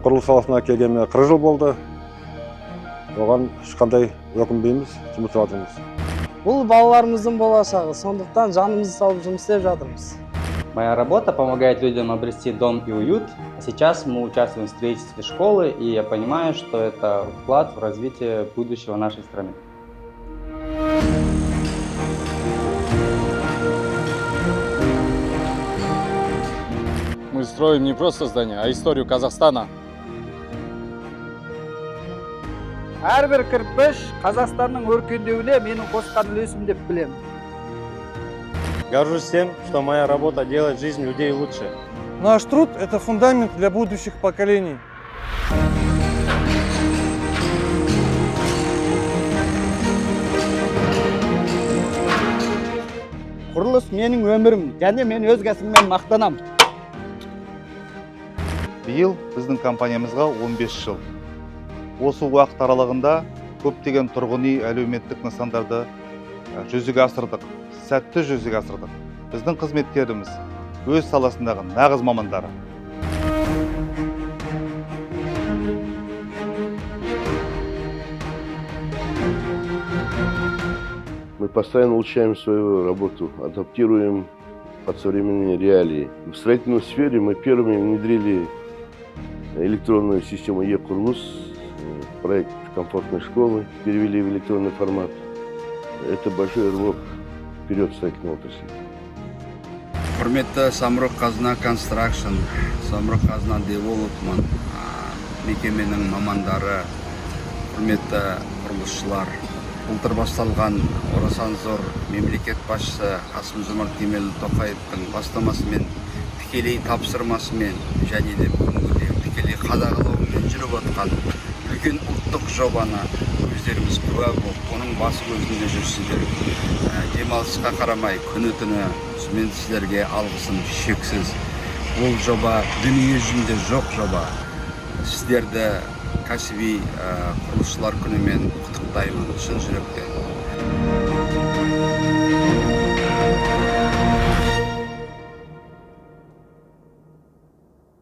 құрылыс саласына келгеніме 40 жыл болды. Оған ешқандай өкінбейміз, жұмыс істеп жатырмыз. Бұл балаларымыздың болашағы, сондықтан жанымызды салып жұмыс істеп жатырмыз. Моя работа помогает людям обрести дом и уют. А сейчас мы участвуем в строительстве школы, и я понимаю, что это вклад в развитие будущего нашей страны. Мы строим не просто здание, а историю Казахстана. Әрбір кірпіш Қазақстанның өркендеуіне менің қосқан үлесім деп білемін. Горжусь тем, что моя работа делает жизнь людей лучше. Наш труд – это фундамент для будущих поколений. Құрылыс менің өмірім, және мен өз кәсібіммен мақтанамын. Биыл біздің компаниямызға 15 жыл. Осы уақыт аралығында көптеген тұрғын үй әлеуметтік нысандарды жүзеге асырдық, сәтті жүзеге асырдық. Біздің қызметкеріміз өз саласындағы нағыз мамандары. Мы постоянно улучшаем свою работу, адаптируем под современные реалии. В строительной сфере мы первыми внедрили электронную систему Е-Курнус, проект комфортной школы, перевели в электронный формат. Это большой рывок вперед в строительной отрасли. Құрметті Самұрық-Қазына Construction, Самұрық-Қазына Development мекеменің мамандары, құрметті құрылысшылар, былтыр басталған орасан зор мемлекет басшысы Қасым-Жомарт Кемелұлы-Тоқаевтың бастамасымен, тікелей тапсырмасымен және де бүгінгі тікелей қадағалауымен жүріп отқан үлкен ұлттық жобаны өздеріңіз куә болып, оның басы көзінде жүрсіздер. Демалысқа қарамай күні-түні мен сіздерге алғысым шексіз. Бұл жоба дүние жүзінде жоқ жоба. Сіздерді кәсіби құрылысшылар күнімен құттықтаймын шын жүректен.